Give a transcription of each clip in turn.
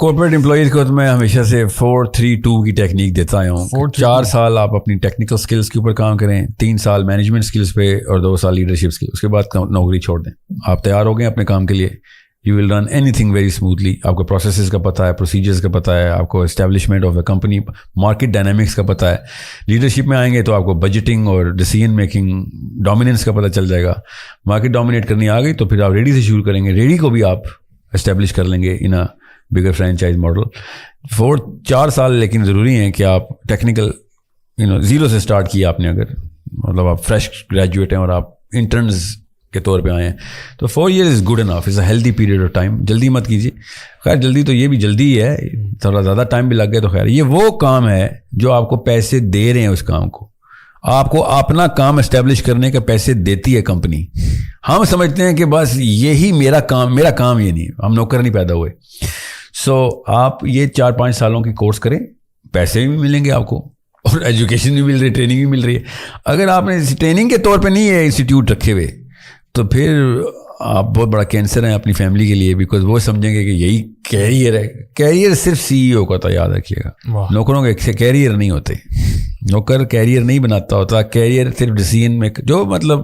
Corporate employees کو تو میں ہمیشہ سے 4-3-2 کی ٹیکنیک دیتا آیا ہوں. 4 سال آپ اپنی ٹیکنیکل اسکلس کے اوپر کام کریں, 3 سال مینجمنٹ اسکلس پہ اور 2 سال لیڈرشپ اسکل. اس کے بعد نوکری چھوڑ دیں. آپ تیار ہو گئے اپنے کام کے لیے, you will run any thing very smoothly. آپ کو پروسیسز کا پتہ ہے, پروسیجرز کا پتہ ہے, آپ کو establishment of the company, market dynamics کا پتہ ہے. لیڈرشپ میں آئیں گے تو آپ کو بجٹنگ اور ڈیسیژن میکنگ ڈومیننس کا پتہ چل جائے گا. مارکیٹ ڈومینیٹ کرنی آ گئی تو پھر آپ ریڈی سے شروع کریں گے. ریڈی کو بھی آپ اسٹیبلش کر لیں گے ان اے بگر فرینچائز ماڈل. 4 سال لیکن ضروری ہیں کہ آپ ٹیکنیکل زیرو سے اسٹارٹ کیا آپ نے, اگر مطلب آپ فریش گریجویٹ ہیں اور آپ انٹرنز کے طور پہ آئے ہیں تو 4 years is good enough, is a healthy period of time. جلدی مت کیجیے. خیر جلدی تو یہ بھی جلدی ہے, تھوڑا زیادہ ٹائم بھی لگ گیا تو خیر. یہ وہ کام ہے جو آپ کو پیسے دے رہے ہیں, اس کام کو آپ کو اپنا کام اسٹیبلش کرنے کے پیسے دیتی ہے کمپنی. ہم سمجھتے ہیں کہ بس یہی میرا کام یہ نہیں, ہم نوکر نہیں پیدا ہوئے. سو آپ یہ 4-5 سالوں کی کورس کریں, پیسے بھی ملیں گے آپ کو اور ایجوکیشن بھی مل رہی ہے, ٹریننگ بھی مل رہی ہے. اگر آپ نے ٹریننگ کے طور پہ نہیں ہے انسٹیٹیوٹ رکھے ہوئے تو پھر آپ بہت بڑا کینسر ہیں اپنی فیملی کے لیے, بیکاز وہ سمجھیں گے کہ یہی کیریئر ہے. کیریئر صرف CEO کا تھا, یاد رکھیے گا. نوکروں کے کیریئر نہیں ہوتے. نوکر کیریئر نہیں بناتا ہوتا. کیریئر صرف ڈیسیژن میں, جو مطلب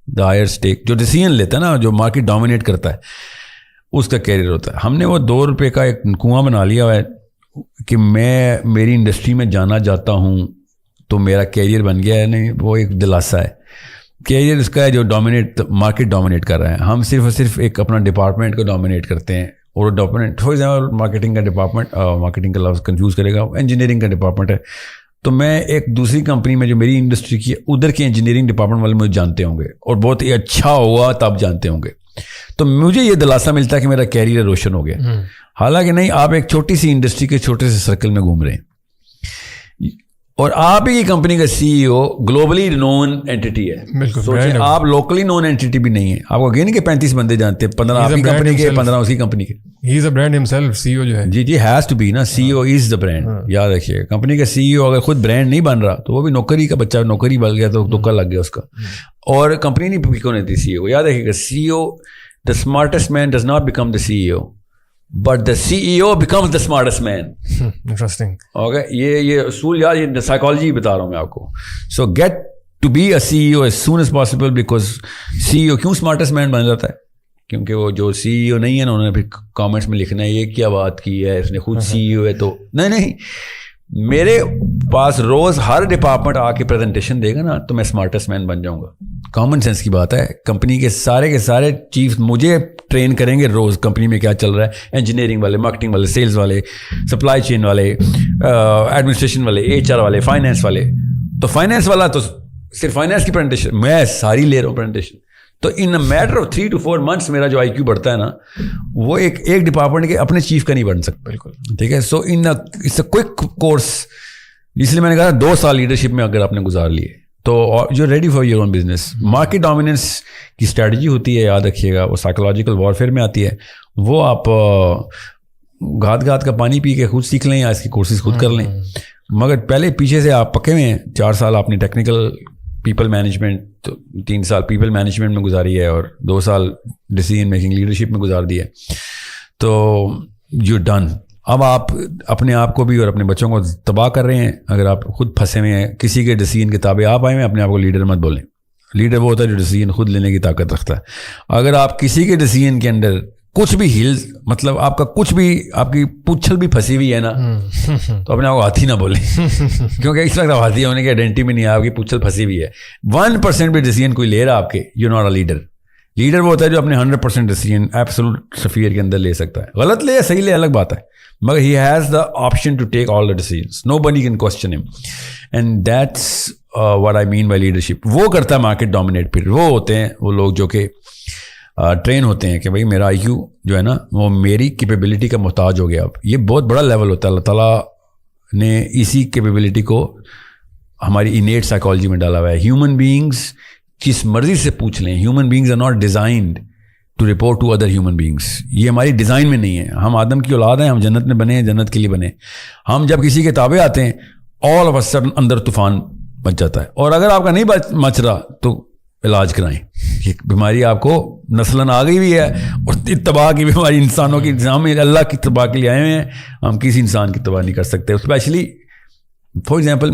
دا ہائر اسٹیک, جو ڈیسیژن لیتا ہے نا, جو مارکیٹ ڈومینیٹ کرتا ہے, اس کا کیریئر ہوتا ہے. ہم نے وہ 2 روپے کا ایک کنواں بنا لیا ہوا ہے کہ میں میری انڈسٹری میں جانا چاہتا ہوں تو میرا کیریئر بن گیا ہے. نہیں, وہ ایک دلاسا ہے. کیریئر اس کا ہے جو مارکیٹ ڈومینیٹ کر رہا ہے. ہم صرف اور صرف ایک اپنا ڈپارٹمنٹ کو ڈومینیٹ کرتے ہیں. اور ڈپارٹمنٹ فار ایگزامپل مارکیٹنگ کا ڈپارٹمنٹ, مارکیٹنگ کا لفظ کنفیوز کرے گا, انجینئرنگ کا ڈپارٹمنٹ ہے. تو میں ایک دوسری کمپنی میں جو میری انڈسٹری کی ادھر کے انجینئرنگ ڈپارٹمنٹ والے مجھے جانتے ہوں گے اور بہت ہی اچھا ہوا تب جانتے ہوں گے, تو مجھے یہ دلاسا ملتا ہے کہ میرا کیریئر روشن ہو گیا. حالانکہ نہیں, آپ ایک چھوٹی سی انڈسٹری کے چھوٹے سے سرکل میں گھوم رہے ہیں اور آپ ہی کی کمپنی کا CEO گلوبلی نون اینٹی ہے. سوچیں آپ لوکلی نون اینٹی بھی نہیں ہے. آپ کو نہیں کہ 35 بندے جانتے ہیں, 15 آپ کی کمپنی کے, 15 اسی کمپنی کے. ہی از اے برانڈ ہمسیلف, CEO جو ہے. جی ہیز ٹو بی نا, CEO از دا برانڈ. یاد رکھیے, کمپنی کا CEO اگر خود برانڈ نہیں بن رہا تو وہ بھی نوکری کا بچہ, نوکری بن گیا تو دکا لگ گیا اس کا. اور کمپنی نہیں کیوں نہیں تھی CEO. یاد رکھیے گا, CEO the smartest man does not become the CEO, but the CEO becomes the smartest man. Interesting. Okay, یہ اصول یار, یہ سائیکالوجی بتا رہا ہوں میں آپ کو. So get to be a CEO as soon as possible, because CEO کیوں smartest man بن جاتا ہے, کیونکہ وہ جو CEO نہیں ہے نا, انہوں نے پھر کامنٹس میں لکھنا ہے یہ کیا بات کی ہے, اس نے خود CEO ہے تو نہیں. میرے پاس روز ہر ڈپارٹمنٹ آ کے پریزنٹیشن دے گا نا تو میں اسمارٹسٹ مین بن جاؤں گا. کامن سینس کی بات ہے. کمپنی کے سارے چیف مجھے ٹرین کریں گے روز, کمپنی میں کیا چل رہا ہے, انجینئرنگ والے, مارکیٹنگ والے, سیلز والے, سپلائی چین والے, ایڈمنسٹریشن والے, HR والے, فائنینس والے. تو فائنینس والا تو صرف فائنینس کی پریزنٹیشن میں ساری لے رہا ہوں پریزنٹیشن. تو in matter of 3 to 4 months میرا جو IQ بڑھتا ہے نا, وہ ایک ڈپارٹمنٹ کے اپنے چیف کا نہیں بن سکتا. بالکل ٹھیک ہے. So it's a quick course, اس لیے میں نے کہا 2 سال لیڈرشپ میں اگر آپ نے گزار لیے تو جو ready for your own business. Market dominance کی اسٹریٹجی ہوتی ہے, یاد رکھیے گا, وہ سائیکولوجیکل وارفیئر میں آتی ہے. وہ آپ گھات کا پانی پی کے خود سیکھ لیں یا اس کی کورسز خود کر لیں, مگر پہلے پیچھے سے آپ پکے ہوئے ہیں. 4 سال آپ نے ٹیکنیکل پیپل مینجمنٹ, 3 سال پیپل مینجمنٹ میں گزاری ہے اور 2 سال ڈیسیژن میکنگ لیڈرشپ میں گزار دی ہے, تو یو ڈن. اب آپ اپنے آپ کو بھی اور اپنے بچوں کو تباہ کر رہے ہیں اگر آپ خود پھنسے ہوئے ہیں کسی کے ڈیسیژن کے تابع آپ آئے ہیں. اپنے آپ کو لیڈر مت بولیں. لیڈر وہ ہوتا ہے جو ڈیسیژن خود لینے کی طاقت رکھتا ہے. اگر آپ کسی کے ڈیسیژن کے اندر کچھ بھی ہلز, مطلب آپ کا کچھ بھی, آپ کی پوچھل بھی پھنسی ہوئی ہے نا, تو اپنے آپ کو ہاتھی نہ بولیں, کیونکہ اس وقت ہاتھی ہونے کی آئیڈینٹی میں نہیں ہے, آپ کی پوچھل پھنسی ہوئی ہے. 1% بھی ڈیسیژن کوئی لے رہا آپ کے, you not a leader. Leader وہ ہوتا ہے جو اپنے 100% ڈیسیژن ایبسولوٹ سفیر کے اندر لے سکتا ہے. غلط لے یا صحیح لے الگ بات ہے, مگر he has the option to take all the decisions. Nobody can question ہم, and that's what I mean by leadership. وہ کرتا ہے مارکیٹ ڈومینیٹ. پھر وہ ہوتے ہیں وہ لوگ جو کہ ٹرین ہوتے ہیں کہ بھائی میرا IQ جو ہے نا وہ میری کیپیبلٹی کا محتاج ہو گیا. اب یہ بہت بڑا لیول ہوتا ہے. اللہ تعالیٰ نے اسی کیپیبلٹی کو ہماری انیٹ سائیکالوجی میں ڈالا ہوا ہے. ہیومن بینگس جس مرضی سے پوچھ لیں, human beings are not designed to report to other human beings. یہ ہماری ڈیزائن میں نہیں ہے. ہم آدم کی اولاد ہیں, ہم جنت میں بنے ہیں, جنت کے لیے بنے. ہم جب کسی کے تابع آتے ہیں, آل آف اے سڈن اندر طوفان مچ جاتا ہے. اور اگر آپ کا نہیں مچ رہا تو علاج کرائیں. یہ بیماری آپ کو نسلاً آ گئی بھی ہے, اور تباہ کی بیماری انسانوں کی, ہم اللہ کی تباہ کے لیے آئے ہوئے ہیں, ہم کسی انسان کی تباہ نہیں کر سکتے. اسپیشلی فار ایگزامپل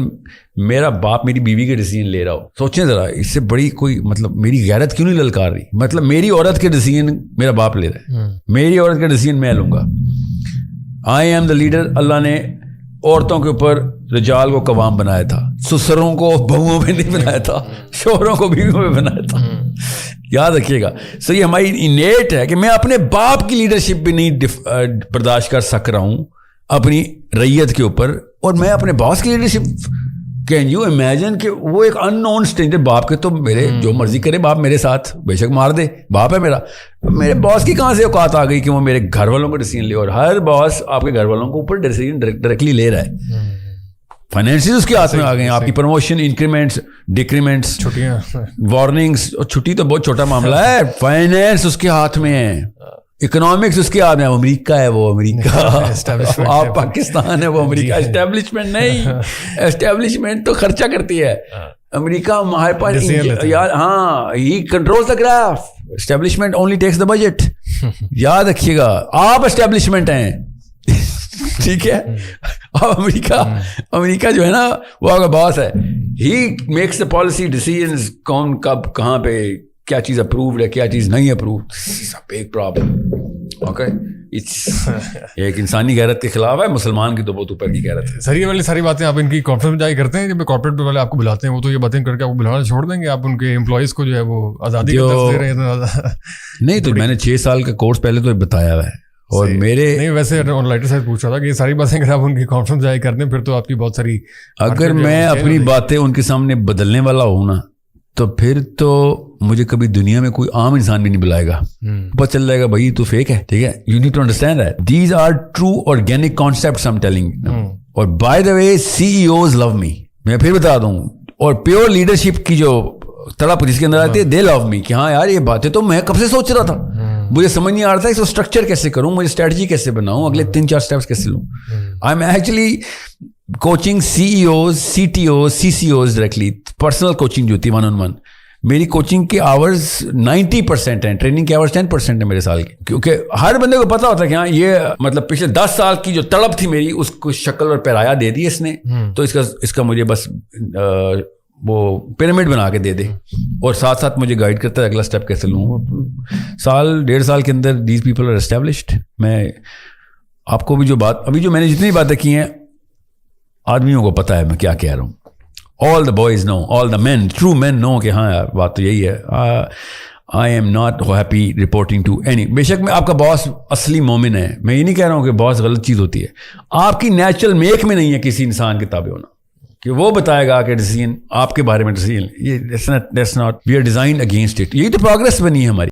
میرا باپ میری بیوی کے ڈیسیجن لے رہا ہو, سوچیں ذرا, اس سے بڑی کوئی مطلب میری غیرت کیوں نہیں للکار رہی. مطلب میری عورت کے ڈیسیجن میرا باپ لے رہا ہے, میری عورت کا ڈیسیجن میں لوں گا. I am the leader. اللہ نے عورتوں کے اوپر رجال کو قوام بنایا تھا, سسروں کو بہوؤں پہ نہیں بنایا تھا, شوہروں کو بیویوں پہ بنایا تھا. یاد رکھیے گا. سو یہ ہماری انیٹ ہے کہ میں اپنے باپ کی لیڈرشپ بھی نہیں برداشت کر سک رہا ہوں اپنی ریت کے اوپر, اور میں اپنے باس کی لیڈرشپ. کین یو امیجن کہ وہ ایک ان نون اسٹرینجر, باپ کے تو میرے جو مرضی کرے باپ میرے ساتھ, بے شک مار دے, باپ ہے میرا. میرے باس کی کہاں سے اوقات آ گئی کہ وہ میرے گھر والوں کا ڈیسیجن لے, اور ہر باس آپ کے گھر والوں کو اوپر ڈیسیجن ڈائریکٹلی لے رہا ہے. فائنینسز اس کے ہاتھ میں آ گئے ہیں, آپ کی پروموشن, انکریمنٹس, ڈیکریمنٹس, چھٹیاں, وارننگس. اور چھٹی تو بہت چھوٹا معاملہ ہے, فائنینس اس کے ہاتھ میں ہے, اکنامکس اس کے ہاتھ میں. امریکہ ہے وہ, امریکہ. آپ پاکستان ہے وہ امریکہ. اسٹیبلشمنٹ نہیں, اسٹیبلشمنٹ تو خرچہ کرتی ہے. امریکہ ہمارے پاس, ہاں, he control the graph. Establishment only takes the budget. یاد رکھیے گا, آپ اسٹیبلشمنٹ ہیں, ٹھیک ہے. اب امریکہ جو ہے نا وہ آپ کا باس ہے. He makes the policy decisions, کون کب کہاں پہ کیا چیز اپرووڈ ہے, کیا چیز نہیں اپرووڈ. Big problem. اوکے, ایک انسانی غیرت کے خلاف ہے, مسلمان کی تو بہت اوپر کی غیرت ہے. سر یہ والی ساری باتیں آپ ان کی کانفرنس میں جا کے کرتے ہیں, جب کارپوریٹ والے آپ کو بلاتے ہیں وہ تو یہ باتیں کر کے آپ کو بلانا چھوڑ دیں گے, آپ ان کے امپلائیز کو جو ہے وہ آزادی کا درس دے رہے ہیں. نہیں تو میں نے 6 سال کا کورس پہلے تو بتایا ہوا ہے, اور میرے نہیں ویسے آن لائٹر صاحب پوچھ رہا تھا کہ یہ ساری باتیں اگر آپ ان کی کانفرنس جا کے کرتے ہیں پھر تو آپ کی بہت ساری, اگر میں اپنی باتیں ان کے سامنے بدلنے والا ہوں نا تو پھر تو مجھے کبھی دنیا میں کوئی عام انسان بھی نہیں بلائے گا. پتہ چل جائے گا بھائی تو فیک ہے, ٹھیک ہے. You need to understand that these are true organic concepts I am telling. اور by the way C E Os love me, میں پھر بتا دوں. اور پیور لیڈرشپ کی جو تڑپ جس کے اندر آتی ہے, دے لو می, کہ ہاں یار یہ باتیں تو میں کب سے سوچ رہا تھا, مجھے سمجھ نہیں آ رہا تھا اس کو اسٹرکچر کیسے کروں, مجھے اسٹریٹجی کیسے بناؤں, اگلے 3-4 اسٹیپس کیسے لوں. I am actually coaching C E Os, C T Os, C C Os directly. Personal coaching جو ہوتی ہے 1-on-1, میری کوچنگ کے آورز 90% ہیں, ٹریننگ کے آورز 10% ہیں میرے سال کے. کیونکہ ہر بندے کو پتا ہوتا ہے کہ ہاں یہ مطلب پچھلے 10 سال کی جو تڑپ تھی میری اس کو شکل اور پیرایا دے دی اس نے, تو اس کا مجھے بس وہ پیرامڈ بنا کے دے دے, اور ساتھ ساتھ مجھے گائیڈ کرتا ہے اگلا اسٹیپ کیسے لوں. 1.5 سال کے اندر دیز پیپل آر اسٹیبلشڈ. میں آپ کو بھی جو بات ابھی جو میں نے جتنی باتیں کی ہیں, آدمیوں کو پتا ہے میں کیا کہہ رہا ہوں. All the boys know, all the men, true men know کہ ہاں یار بات تو یہی ہے. I am not happy reporting to any. بے شک میں آپ کا باس اصلی مومن ہے, میں یہ نہیں کہہ رہا ہوں کہ باس غلط چیز ہوتی ہے. آپ کی نیچرل میک میں نہیں ہے کسی انسان کے تابع ہونا کہ وہ بتائے گا کہ ڈیسیژن آپ کے بارے میں ڈیسیژن, یہ that's not we are designed against it. یہی تو پروگرس بنی ہے ہماری.